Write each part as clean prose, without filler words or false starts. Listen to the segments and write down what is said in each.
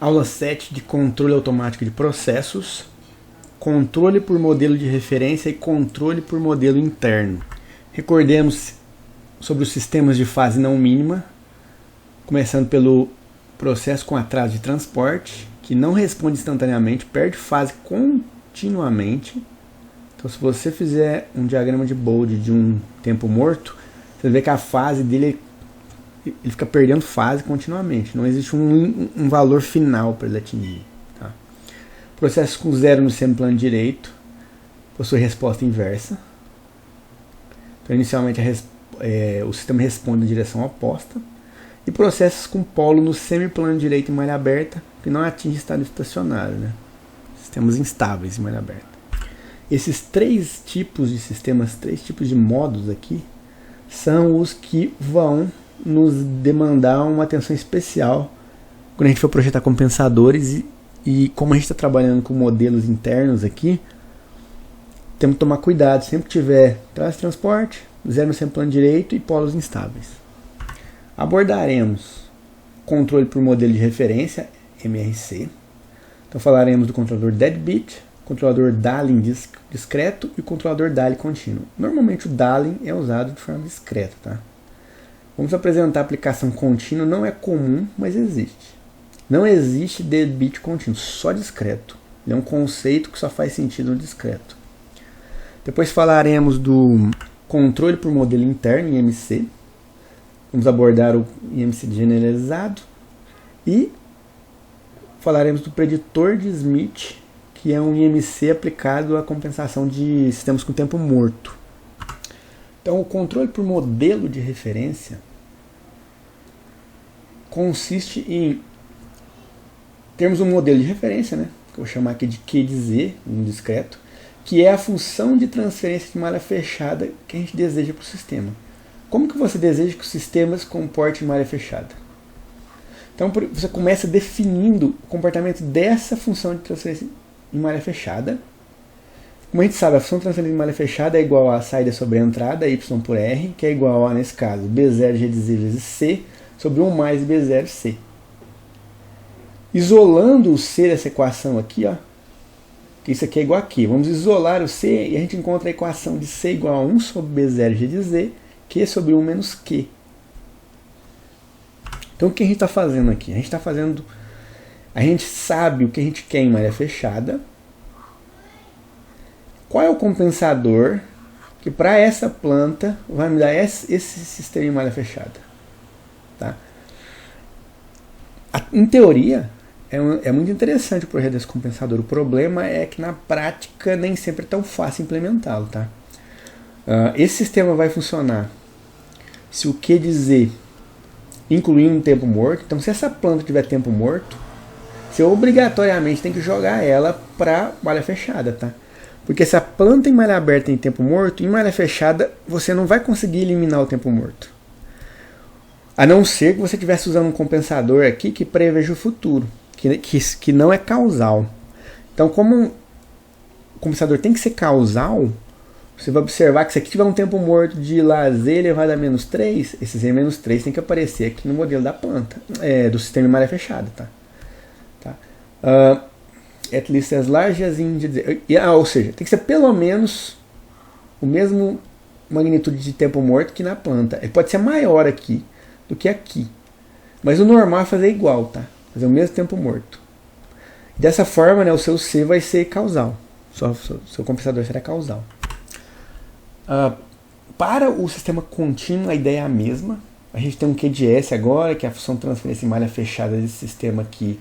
Aula 7 de controle automático de processos, controle por modelo de referência e controle por modelo interno. Recordemos sobre os sistemas de fase não mínima, começando pelo processo com atraso de transporte, que não responde instantaneamente, perde fase continuamente. Então, se você fizer um diagrama de Bode de um tempo morto, você vê que a fase dele ele fica perdendo fase continuamente. Não existe um valor final para ele atingir. Tá? Processos com zero no semiplano direito possui resposta inversa. Então, inicialmente o sistema responde na direção oposta. E processos com polo no semiplano direito em malha aberta, que não atinge estado estacionário. Né? Sistemas instáveis em malha aberta. Esses três tipos de sistemas, três tipos de modos aqui, são os que vão nos demandar uma atenção especial quando a gente for projetar compensadores e como a gente está trabalhando com modelos internos aqui, temos que tomar cuidado, sempre que tiver atraso de transporte, zero no semiplano direito e polos instáveis. Abordaremos controle por modelo de referência, MRC. Então falaremos do controlador deadbeat, controlador Dahlin discreto e o controlador Dahlin contínuo. Normalmente o Dahlin é usado de forma discreta, tá? Vamos apresentar a aplicação contínua, não é comum, mas existe. Não existe deadbeat contínuo, só discreto. Ele é um conceito que só faz sentido no discreto. Depois falaremos do controle por modelo interno, IMC. Vamos abordar o IMC generalizado. E falaremos do preditor de Smith, que é um IMC aplicado à compensação de sistemas com tempo morto. Então, o controle por modelo de referência consiste em termos um modelo de referência, né, que eu vou chamar aqui de Q de Z, um discreto, que é a função de transferência de malha fechada que a gente deseja para o sistema. Como que você deseja que o sistema se comporte em malha fechada? Então, você começa definindo o comportamento dessa função de transferência em malha fechada. Como a gente sabe, a função de transferência em malha fechada é igual a saída sobre a entrada, y por r, que é igual a, nesse caso, b0 g de z vezes c, sobre 1 mais b0 c. Isolando o c dessa equação aqui, ó, que isso aqui é igual a aqui. Vamos isolar o c e a gente encontra a equação de c igual a 1 sobre b0 g de z, q sobre 1 menos q. Então o que a gente está fazendo aqui? A gente sabe o que a gente quer em malha fechada. Qual é o compensador que para essa planta vai me dar esse sistema em malha fechada? Tá? Em teoria, é muito interessante o projeto desse compensador. O problema é que na prática nem sempre é tão fácil implementá-lo. Tá? Esse sistema vai funcionar se o Q de Z incluir um tempo morto. Então, se essa planta tiver tempo morto, você obrigatoriamente tem que jogar ela para malha fechada. Tá? Porque se a planta em malha aberta tem tempo morto, em malha fechada você não vai conseguir eliminar o tempo morto. A não ser que você estivesse usando um compensador aqui que preveja o futuro, que não é causal. Então, como o compensador tem que ser causal, você vai observar que se aqui tiver um tempo morto de lá z elevado a menos 3, esse z menos 3 tem que aparecer aqui no modelo da planta, do sistema em malha fechada. Tá? At least as large as in, ou seja, tem que ser pelo menos o mesmo magnitude de tempo morto que na planta. Ele pode ser maior aqui do que aqui, mas o normal é fazer igual, tá? Fazer o mesmo tempo morto. Dessa forma, né, o seu C vai ser causal. Seu compensador será causal. Para o sistema contínuo, a ideia é a mesma. A gente tem um QDS agora, que é a função de transferência em malha fechada desse sistema aqui.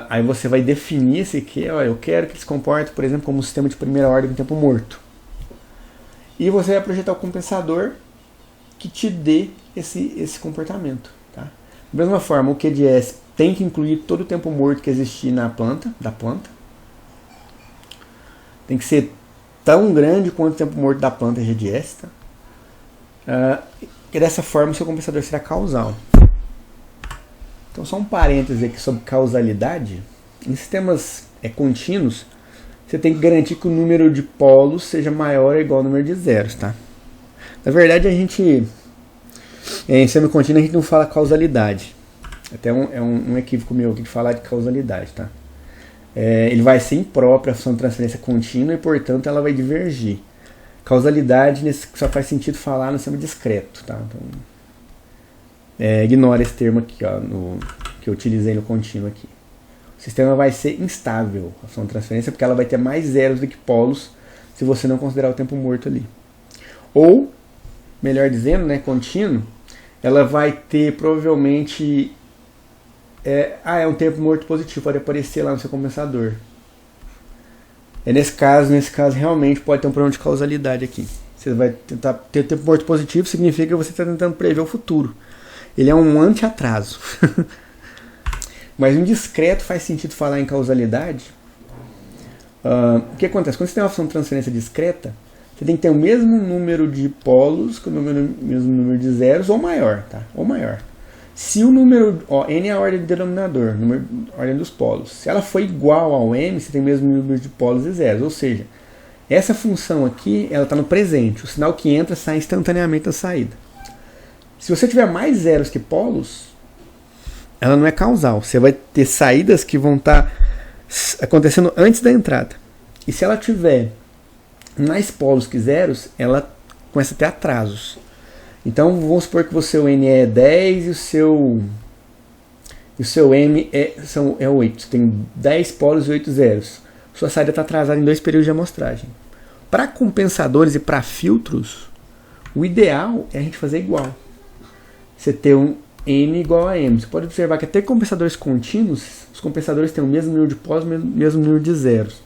Aí você vai definir esse aqui, eu quero que ele se comporte, por exemplo, como um sistema de primeira ordem em tempo morto. E você vai projetar o compensador que te dê esse comportamento. Tá? Da mesma forma, o QDS tem que incluir todo o tempo morto que existir da planta. Tem que ser tão grande quanto o tempo morto da planta GDS. Tá? E dessa forma o seu compensador será causal. Então, só um parêntese aqui sobre causalidade. Em sistemas contínuos, você tem que garantir que o número de polos seja maior ou igual ao número de zeros. Tá? Na verdade, em sistema contínuo a gente não fala causalidade. Até um equívoco meu aqui de falar de causalidade, tá? Ele vai ser impróprio a função de transferência contínua e, portanto, ela vai divergir. Causalidade só faz sentido falar no sistema discreto, tá? Então, ignora esse termo aqui, ó, que eu utilizei no contínuo aqui. O sistema vai ser instável, a função de transferência, porque ela vai ter mais zeros do que polos se você não considerar o tempo morto ali. Ou, melhor dizendo, né, contínuo, ela vai ter provavelmente um tempo morto positivo, pode aparecer lá no seu compensador. Nesse caso realmente pode ter um problema de causalidade aqui. Você vai tentar ter tempo morto positivo, significa que você está tentando prever o futuro. Ele é um anti-atraso. Mas em discreto faz sentido falar em causalidade. O que acontece? Quando você tem uma função de transferência discreta, você tem que ter o mesmo número de polos, com o mesmo número de zeros, ou maior, tá? Ou maior. Se o número, n é a ordem do denominador, a ordem dos polos. Se ela for igual ao m, você tem o mesmo número de polos e zeros. Ou seja, essa função aqui, ela está no presente. O sinal que entra sai instantaneamente da saída. Se você tiver mais zeros que polos, ela não é causal. Você vai ter saídas que vão estar acontecendo antes da entrada. E se ela tiver mais polos que zeros, ela começa a ter atrasos. Então vamos supor que o seu n é 10 e o seu m é 8. Você tem 10 polos e 8 zeros. Sua saída está atrasada em 2 períodos de amostragem. Para compensadores e para filtros, o ideal é a gente fazer igual. Você ter um n igual a m. Você pode observar que até compensadores contínuos, os compensadores têm o mesmo número de polos e o mesmo número de zeros.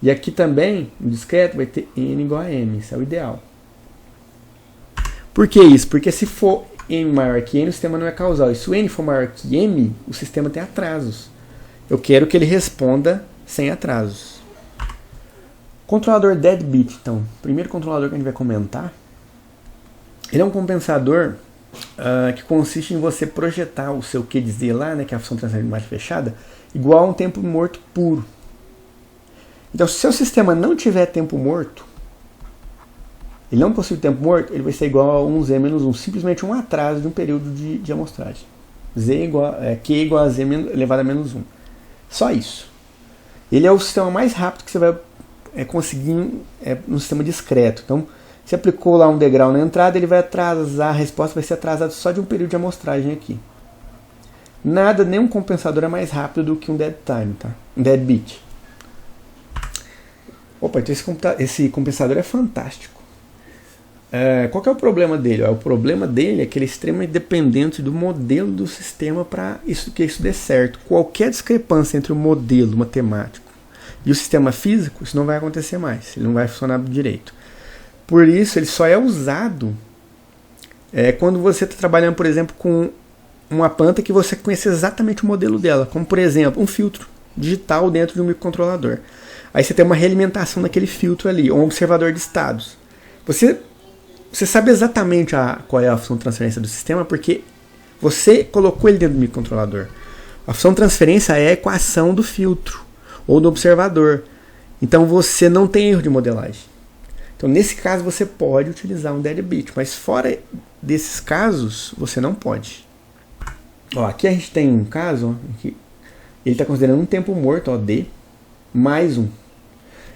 E aqui também, no discreto, vai ter n igual a m. Isso é o ideal. Por que isso? Porque se for m maior que n, o sistema não é causal. E se o n for maior que m, o sistema tem atrasos. Eu quero que ele responda sem atrasos. Controlador deadbeat, então. Primeiro controlador que a gente vai comentar. Ele é um compensador que consiste em você projetar o seu QDZ lá, né, que é a função de transferência de imagem fechada, igual a um tempo morto puro. Então, se o seu sistema não tiver tempo morto, ele não possui tempo morto, ele vai ser igual a 1z-1, simplesmente um atraso de um período de amostragem. Q igual a z elevado a menos 1. Só isso. Ele é o sistema mais rápido que você vai conseguir no sistema discreto. Então, se aplicou lá um degrau na entrada, ele vai atrasar, a resposta vai ser atrasada só de um período de amostragem aqui. Nenhum compensador é mais rápido do que um dead time, tá? Um deadbeat. Opa, então esse compensador é fantástico. Qual que é o problema dele? O problema dele é que ele é extremamente dependente do modelo do sistema para que isso dê certo. Qualquer discrepância entre o modelo matemático e o sistema físico, isso não vai acontecer mais. Ele não vai funcionar direito. Por isso, ele só é usado quando você está trabalhando, por exemplo, com uma planta que você conhece exatamente o modelo dela. Como, por exemplo, um filtro digital dentro de um microcontrolador. Aí você tem uma realimentação daquele filtro ali, ou um observador de estados. Você sabe exatamente qual é a função de transferência do sistema porque você colocou ele dentro do microcontrolador. A função de transferência é a equação do filtro ou do observador. Então você não tem erro de modelagem. Então nesse caso você pode utilizar um deadbeat, mas fora desses casos você não pode. Aqui a gente tem um caso que ele está considerando um tempo morto, D, mais 1.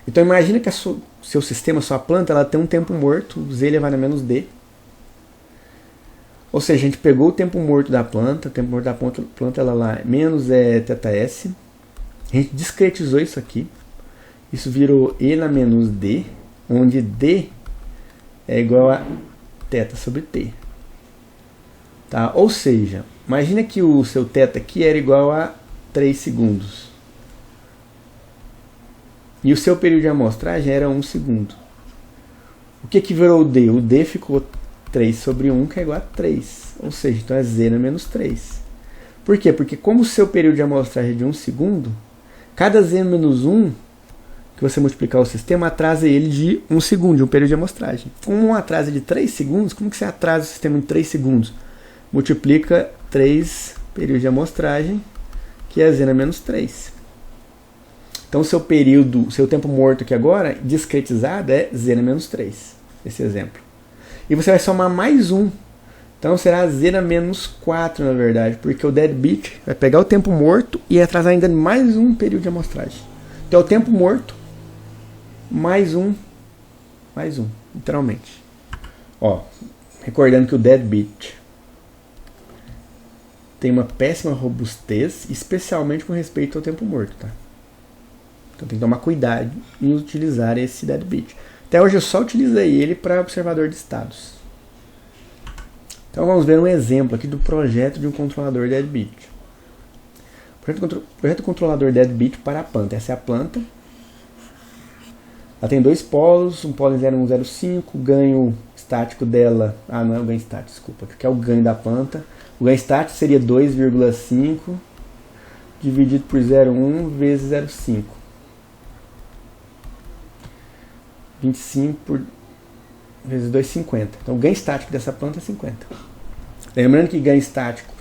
Então imagina que seu sistema, sua planta, ela tem um tempo morto, Z elevado a menos D. Ou seja, a gente pegou o tempo morto da planta, o tempo morto da planta ela lá, menos θs. A gente discretizou isso aqui. Isso virou E na menos D, onde D é igual a θ sobre T. Tá? Ou seja, imagina que o seu θ aqui era igual a 3 segundos. E o seu período de amostragem era 1 segundo. O que virou o D? O D ficou 3 sobre 1, que é igual a 3. Ou seja, então é Z na menos 3. Por quê? Porque como o seu período de amostragem é de 1 segundo, cada Z menos 1 que você multiplicar o sistema, atrasa ele de 1 segundo, de um período de amostragem. Como um atraso de 3 segundos, como que você atrasa o sistema em 3 segundos? Multiplica 3 períodos de amostragem, que é Z na menos 3. Então, o seu tempo morto aqui agora, discretizado, é Z na menos 3. Esse exemplo. E você vai somar mais 1 Então será Z na menos 4, na verdade, porque o deadbeat vai pegar o tempo morto e atrasar ainda mais um período de amostragem. Então é o tempo morto mais um, literalmente. Ó, recordando que o deadbeat tem uma péssima robustez, especialmente com respeito ao tempo morto, tá? Então tem que tomar cuidado em utilizar esse deadbeat. Até hoje eu só utilizei ele para observador de estados. Então vamos ver um exemplo aqui do projeto de um controlador deadbeat. Projeto controlador deadbeat para a planta. Essa é a planta. Ela tem dois polos, um polo em 0,105, o ganho estático dela... Ah, não é o ganho estático, desculpa, que é o ganho da planta. O ganho estático seria 2,5 dividido por 0,1 vezes 0,5. 25 por vezes 2,50. Então o ganho estático dessa planta é 50. Lembrando que ganho estático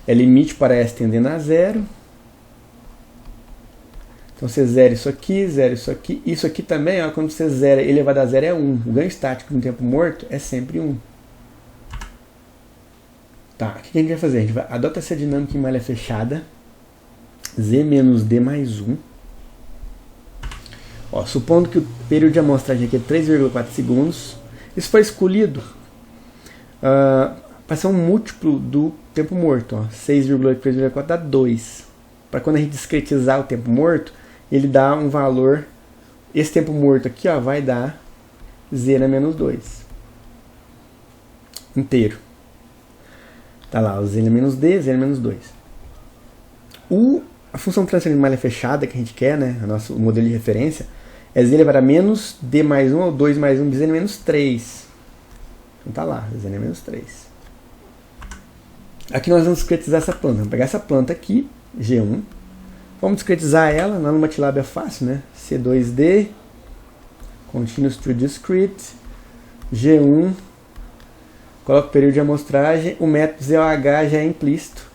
é limite para S tendendo a zero. Então você zera isso aqui, zera isso aqui. Isso aqui também, ó, quando você zera elevado a zero é 1. O ganho estático no tempo morto é sempre 1. Tá, o que a gente vai fazer? A gente vai adotar essa dinâmica em malha fechada. Z menos D mais 1. Ó, supondo que o período de amostragem aqui é 3,4 segundos. Isso foi escolhido para ser um múltiplo do tempo morto. 6,8 por 3,4 dá 2. Para quando a gente discretizar o tempo morto, ele dá um valor. Esse tempo morto aqui, ó, vai dar Z na menos 2. Inteiro. Tá lá, o Z na menos D, Z na menos 2. A função transferida de malha fechada que a gente quer, né, o modelo de referência, é Z elevado a menos D mais 1 ou 2 mais 1 de Z na menos 3. Então tá lá, Z na menos 3. Aqui nós vamos discretizar essa planta. Vamos pegar essa planta aqui, G1. Vamos discretizar ela, lá no MATLAB é fácil, né? C2D, Continuous to Discrete, G1, coloca o período de amostragem, o método ZOH já é implícito.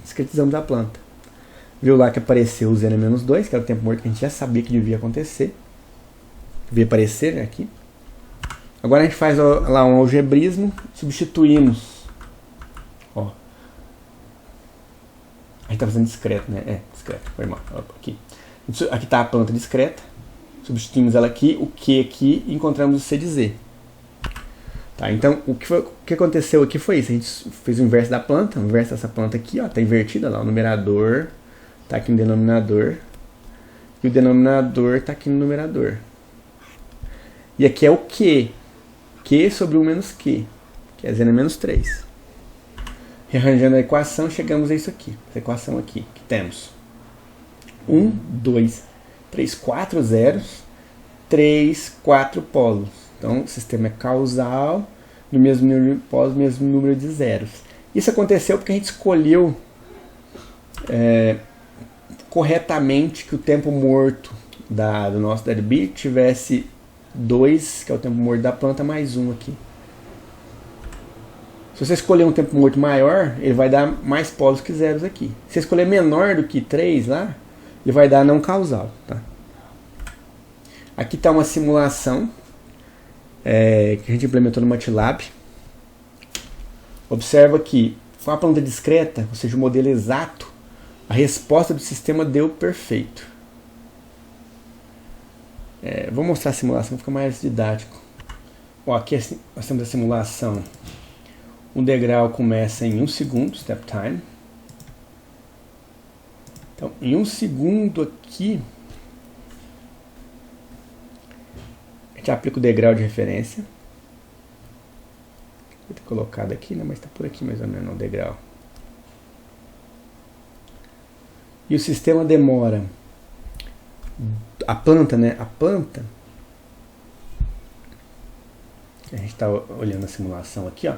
Discretizamos a planta. Viu lá que apareceu o Z na menos 2, que era o tempo morto que a gente já sabia que devia acontecer. Devia aparecer, né, aqui. Agora a gente faz lá um algebrismo, substituímos. Ó. A gente tá fazendo discreto, né? É, discreto, foi mal. Aqui está a planta discreta. Substituímos ela aqui, o Q aqui, e encontramos o C de Z. Tá, então o que aconteceu aqui foi isso. A gente fez o inverso da planta. O inverso dessa planta aqui, ó, tá invertida lá. O numerador tá aqui no denominador. E o denominador tá aqui no numerador. E aqui é o Q. Q sobre 1 menos Q. Que é Z na menos 3. Rearranjando a equação, chegamos a isso aqui. Essa equação aqui, que temos 1, 2, 3, 4 zeros, 3, 4 polos. Então o sistema é causal, no mesmo número de polos, mesmo número de zeros. Isso aconteceu porque a gente escolheu corretamente que o tempo morto do nosso deadbeat tivesse 2, que é o tempo morto da planta, mais 1 aqui. Se você escolher um tempo morto maior, ele vai dar mais polos que zeros aqui. Se você escolher menor do que 3 lá, ele vai dar não causal. Tá? Aqui está uma simulação que a gente implementou no MATLAB. Observa que com a planta discreta, ou seja, o modelo exato, a resposta do sistema deu perfeito. Vou mostrar a simulação, fica mais didático. Ó, aqui nós temos a simulação. Um degrau começa em 1 segundo, step time. Então, em 1 segundo aqui, a gente aplica o degrau de referência. Vou ter colocado aqui, né? Mas está por aqui mais ou menos o degrau. E o sistema demora. A planta, né? A planta. A gente está olhando a simulação aqui, ó.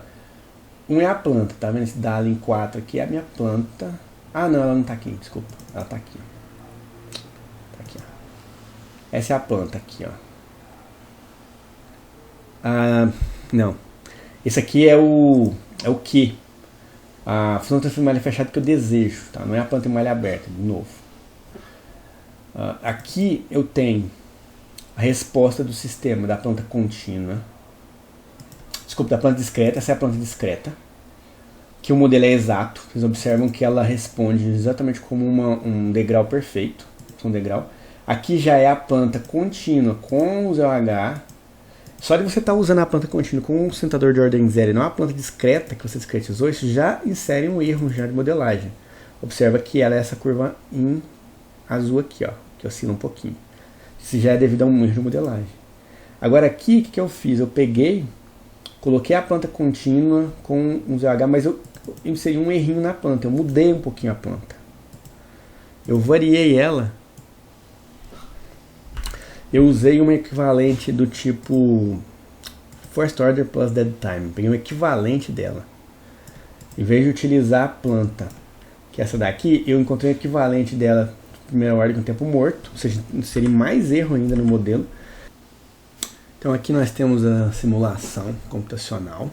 1 é a planta, tá vendo? Esse dado em 4 aqui é a minha planta. Ah, não, ela não tá aqui, desculpa. Ela tá aqui, ó. Tá aqui, ó. Essa é a planta aqui, ó. Não. Esse aqui é o que? A função transferida em malha fechada que eu desejo, tá? Não é a planta em malha aberta, de novo. Aqui eu tenho a resposta do sistema, da planta contínua. Desculpa, da planta discreta, essa é a planta discreta. que o modelo é exato. Vocês observam que ela responde exatamente como um degrau perfeito. Um degrau. Aqui já é a planta contínua com o ZOH. Só de você estar usando a planta contínua com um sustentador de ordem zero e não a planta discreta que você discretizou, isso já insere um erro já de modelagem. Observa que ela é essa curva em azul aqui, ó, que oscila um pouquinho. Isso já é devido a um erro de modelagem. Agora aqui, o que eu fiz? Eu peguei, coloquei a planta contínua com um ZOH, mas eu inseri um errinho na planta. Eu mudei um pouquinho a planta. Eu variei ela. Eu usei um equivalente do tipo First Order plus Dead Time. Peguei um equivalente dela. Em vez de utilizar a planta, que é essa daqui, eu encontrei um equivalente dela primeira ordem com tempo morto, ou seja, seria mais erro ainda no modelo. Então aqui nós temos a simulação computacional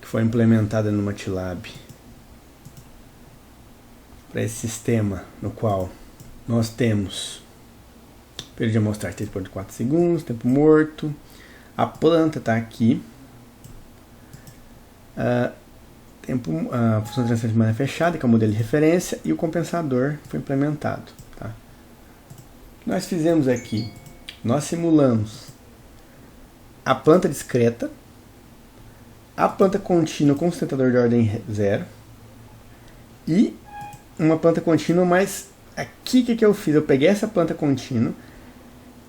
que foi implementada no MATLAB para esse sistema, no qual nós temos período de amostragem 3,4 segundos, tempo morto, a planta está aqui, a função de transferência de malha fechada, que é o modelo de referência, e o compensador foi implementado. Tá? O que nós fizemos aqui? Nós simulamos a planta discreta, a planta contínua com sustentador de ordem zero e uma planta contínua, mas aqui o que eu fiz? Eu peguei essa planta contínua,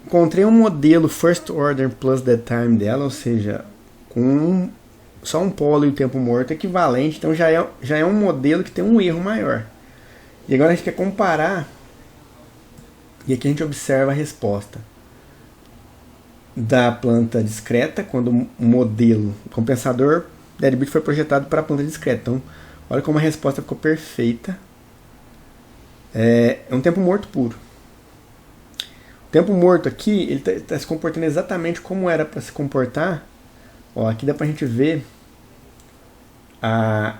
encontrei um modelo First Order plus Dead Time dela, ou seja, com só um polo e o tempo morto equivalente, então já é um modelo que tem um erro maior. E agora a gente quer comparar, e aqui a gente observa a resposta da planta discreta, quando o modelo compensador deadbeat foi projetado para a planta discreta. Então, olha como a resposta ficou perfeita. É um tempo morto puro. O tempo morto aqui, ele está se comportando exatamente como era para se comportar. Ó, aqui dá para a gente ver a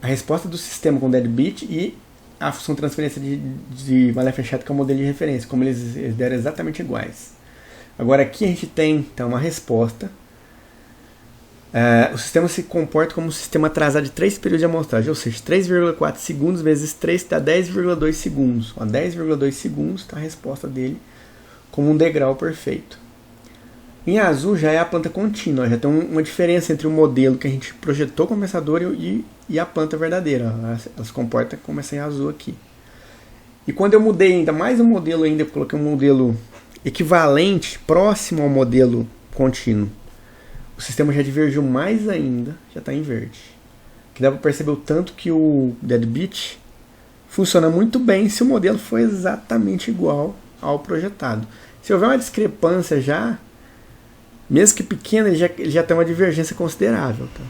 resposta do sistema com deadbeat e a função de transferência de malha fechada, que é o modelo de referência, como eles deram exatamente iguais. Agora aqui a gente tem então uma resposta. O sistema se comporta como um sistema atrasado de 3 períodos de amostragem, ou seja, 3,4 segundos vezes 3 dá 10,2 segundos. 10,2 segundos está a resposta dele como um degrau perfeito. Em azul já é a planta contínua, já tem uma diferença entre o modelo que a gente projetou como compensador e a planta verdadeira. Ela se comporta como essa em azul aqui. E quando eu mudei ainda mais um modelo, eu coloquei um modelo equivalente, próximo ao modelo contínuo, o sistema já divergiu mais ainda, já está em verde. Que dá para perceber o tanto que o deadbeat funciona muito bem se o modelo for exatamente igual ao projetado. Se houver uma discrepância já, mesmo que pequena, ele já tem uma divergência considerável. Tá?